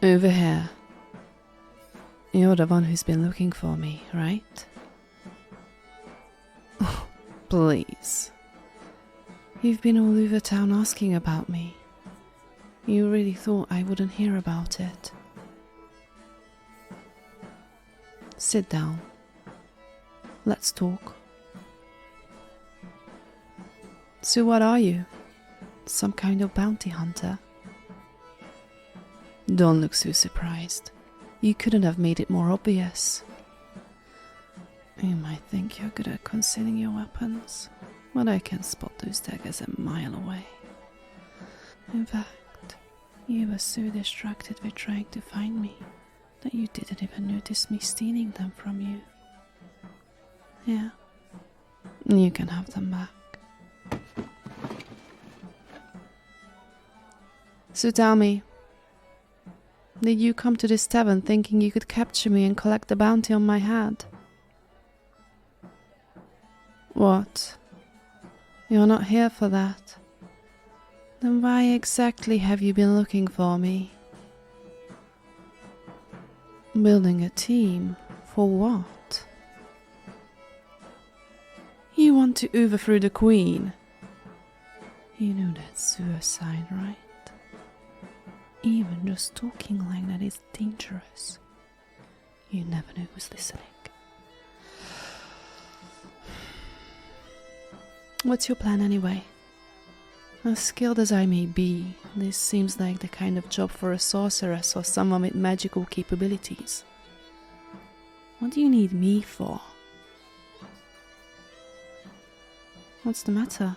Over here. You're the one who's been looking for me, right? Please. You've been all over town asking about me. You really thought I wouldn't hear about it. Sit down. Let's talk. So what are you? Some kind of bounty hunter? Don't look so surprised. You couldn't have made it more obvious. You might think you're good at concealing your weapons, but I can spot those daggers a mile away. In fact, you were so distracted with trying to find me that you didn't even notice me stealing them from you. Yeah, you can have them back. So tell me, did you come to this tavern thinking you could capture me and collect the bounty on my head? What? You're not here for that? Then why exactly have you been looking for me? Building a team? For what? You want to overthrow the queen? You know that's suicide, right? Even just talking like that is dangerous. You never know who's listening. What's your plan anyway? As skilled as I may be, this seems like the kind of job for a sorceress or someone with magical capabilities. What do you need me for? What's the matter?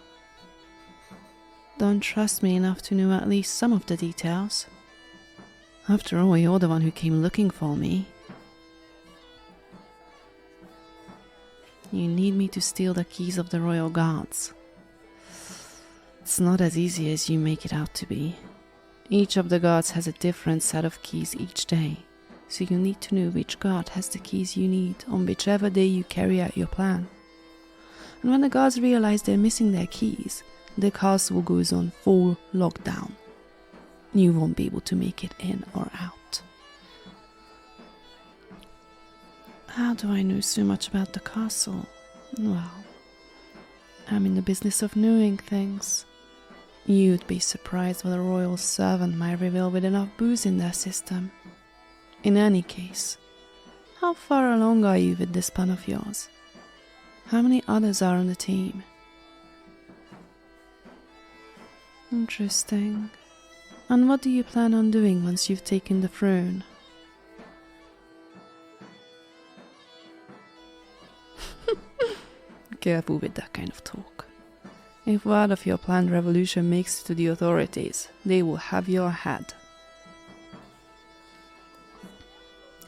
Don't trust me enough to know at least some of the details? After all, you're the one who came looking for me. You need me to steal the keys of the royal guards. It's not as easy as you make it out to be. Each of the guards has a different set of keys each day, so you need to know which guard has the keys you need on whichever day you carry out your plan. And when the guards realize they're missing their keys, the castle goes on full lockdown. You won't be able to make it in or out. How do I know so much about the castle? Well, I'm in the business of knowing things. You'd be surprised what a royal servant might reveal with enough booze in their system. In any case, how far along are you with this plan of yours? How many others are on the team? Interesting. And what do you plan on doing once you've taken the throne? Careful with that kind of talk. If word of your planned revolution makes it to the authorities, they will have your head.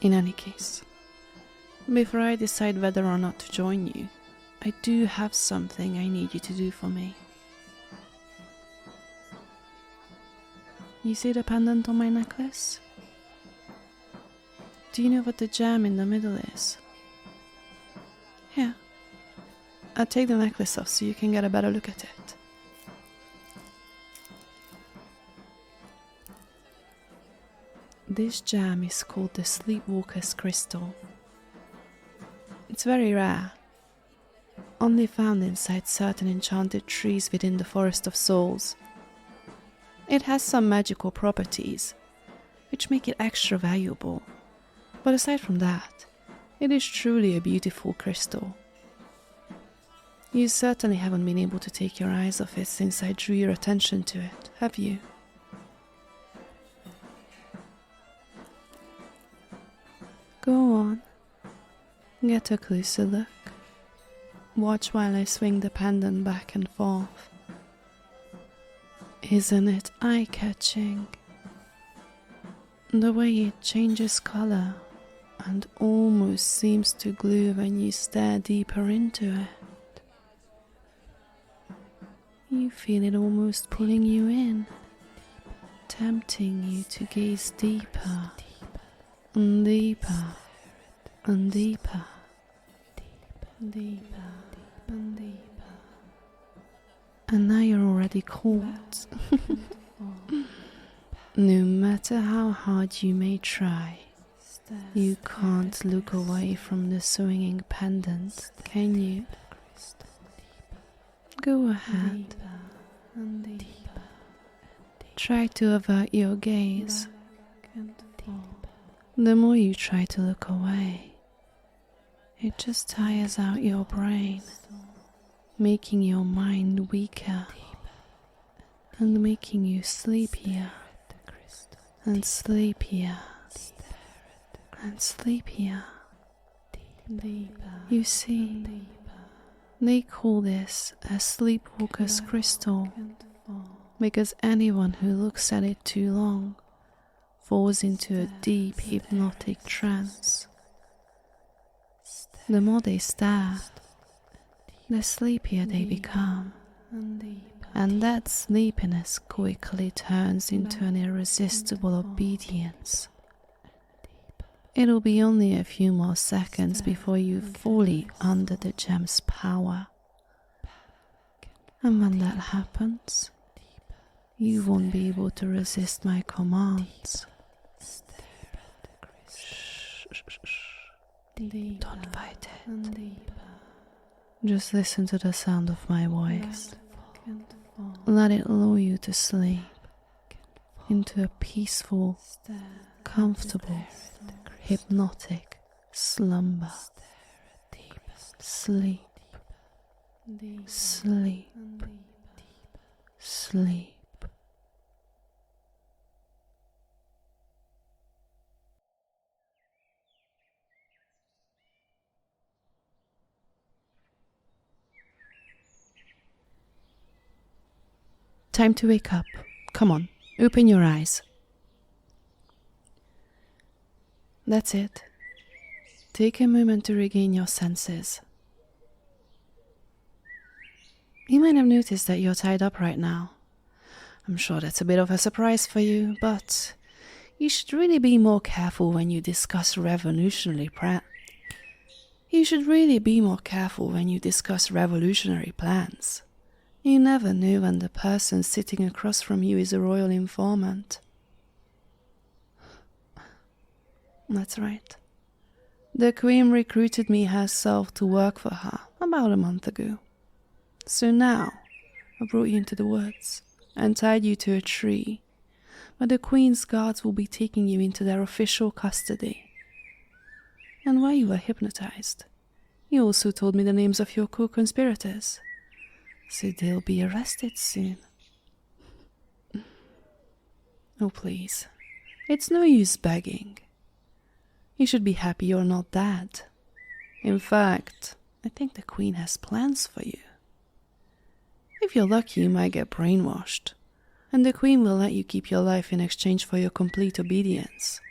In any case, before I decide whether or not to join you, I do have something I need you to do for me. You see the pendant on my necklace? Do you know what the gem in the middle is? Here. I'll take the necklace off so you can get a better look at it. This gem is called the Sleepwalker's Crystal. It's very rare, only found inside certain enchanted trees within the Forest of Souls. It has some magical properties, which make it extra valuable, but aside from that, it is truly a beautiful crystal. You certainly haven't been able to take your eyes off it since I drew your attention to it, have you? Go on. Get a closer look. Watch while I swing the pendant back and forth. Isn't it eye-catching? The way it changes color and almost seems to glow when you stare deeper into it. You feel it almost pulling you in, tempting you to gaze deeper and deeper and deeper, deeper and deeper. And now you're already caught. No matter how hard you may try, you can't look away from the swinging pendant, can you? Go ahead. Try to avert your gaze. The more you try to look away, it just tires out your brain, making your mind weaker and making you sleepier and sleepier and sleepier. You see, they call this a sleepwalker's crystal because anyone who looks at it too long falls into a deep hypnotic trance. The more they stare, the sleepier they become, and that sleepiness quickly turns into an irresistible obedience. It'll be only a few more seconds before you're fully under the gem's power. And when that happens, you won't be able to resist my commands. Don't fight it. Just listen to the sound of my voice. Let it lull you to sleep, into a peaceful, comfortable, hypnotic slumber. Sleep, sleep, sleep. Time to wake up. Come on, open your eyes. That's it. Take a moment to regain your senses. You might have noticed that you're tied up right now. I'm sure that's a bit of a surprise for you, but you should really be more careful when you discuss revolutionary plans. You never know when the person sitting across from you is a royal informant. That's right. The Queen recruited me herself to work for her about a month ago. So now, I brought you into the woods and tied you to a tree, where the Queen's guards will be taking you into their official custody. And while you were hypnotized, you also told me the names of your co-conspirators. So they'll be arrested soon. Oh, please. It's no use begging. You should be happy you're not dead. In fact, I think the Queen has plans for you. If you're lucky, you might get brainwashed, and the Queen will let you keep your life in exchange for your complete obedience.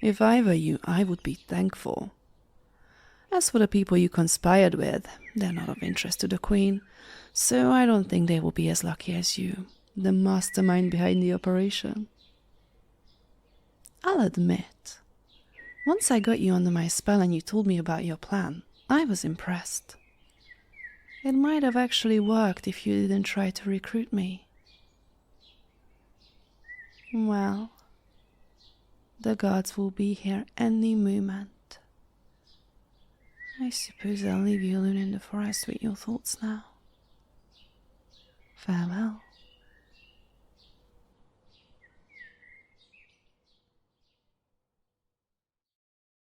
If I were you, I would be thankful. As for the people you conspired with, they're not of interest to the Queen, so I don't think they will be as lucky as you, the mastermind behind the operation. I'll admit, once I got you under my spell and you told me about your plan, I was impressed. It might have actually worked if you didn't try to recruit me. Well, the guards will be here any moment. I suppose I'll leave you alone in the forest with your thoughts now. Farewell.